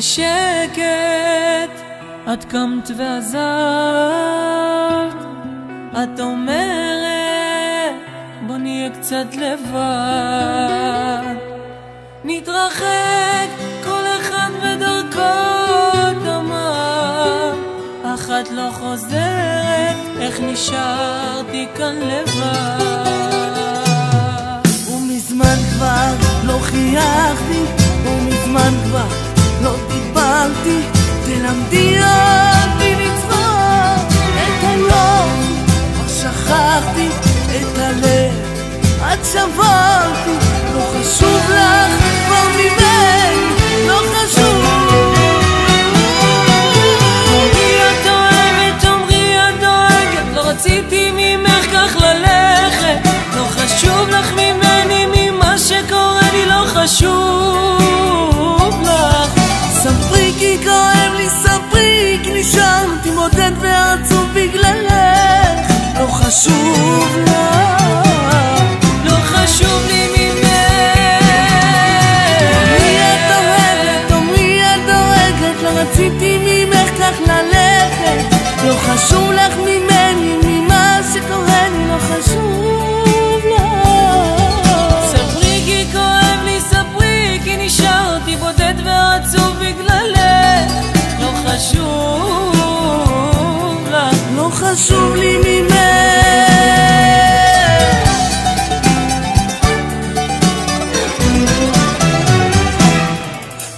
בשקט את קמת ועזבת, את אומרת בוא נהיה קצת לבד, נתרחק כל אחד בדרכו דמה, אחת לא חוזרת, איך נשארתי כאן לבד. ומזמן כבר לא חייכתי, ומזמן כבר לא דיברתי, תלמדי אותי לצחוק את היום, כבר שכחתי את הלב, את שברתי, לא חשוב לך כבר ממני, לא חשוב. תאמרי את אוהבת, תאמרי את דואגת, לא רציתי ממך כך ללכת, לא חשוב לך ממני, ממה שקורה לי לא חשוב לך. ספרי כי כואב לי, ספרי כי נשארתי מודד ועצוב בגללך, לא חשוב לך, לא חשוב לי ממך. תאמרי את אוהבת, תאמרי את דואגת, לא רציתי ממך כך ללכת, לא חשוב לך ממני, ממה שקורה לי לא חשוב לך. ספרי כי כואב לי, ספרי כי נשארתי בודד ועצוב בגללך, לא חשוב לך, לא חשוב לי ממך.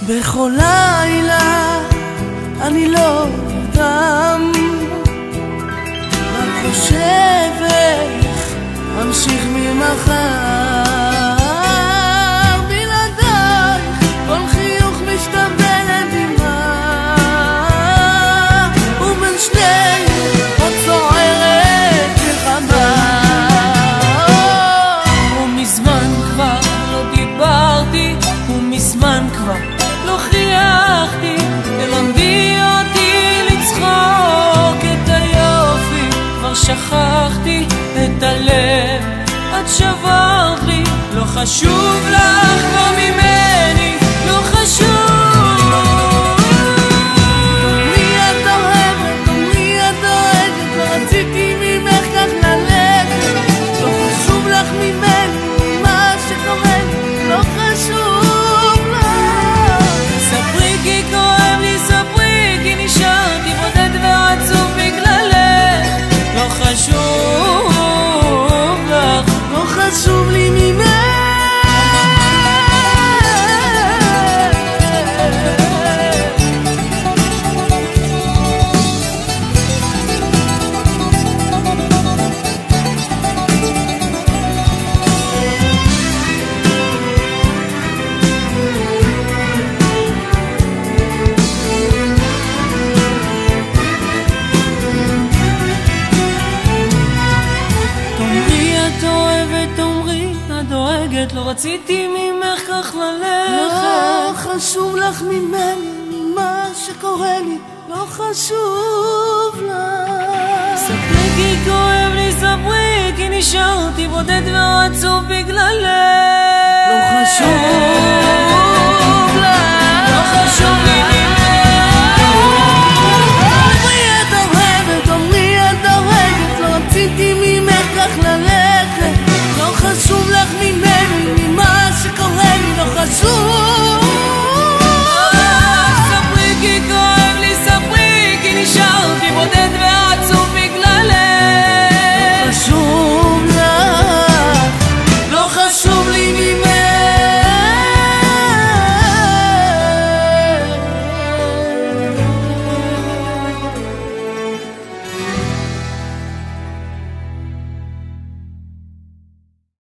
בכל לילה אני לא נרדם, רק חושב איך אמשיך ממחר, בלעדייך כל חיוך משתווה לדמעה, ובין שנינו עוד צוערת מלחמה. ומזמן כבר לא דיברתי, ומזמן כבר לא חייכתי, תלמדי אותי לצחוק את היופי, כבר שכחתי את הלב, את שברת לי, לא חשוב לך כבר ממני, לא חשוב. תאמרי את אוהבת, תאמרי את דואגת, לא רציתי ממך כך ללכת, לא חשוב לך ממני, מה שקורה לי לא חשוב לך. ספרי כי כואב לי, ספרי כי נשארתי בודד ועצוב בגללך, לא חשוב לך, לא חשוב לי ממך. לא רציתי ממך כך ללכת, לא חשוב לך ממני, מה שקורה לי לא חשוב לך. ספרי כי כואב לי, ספרי כי נשארתי בודד ועצוב בגללך, לא חשוב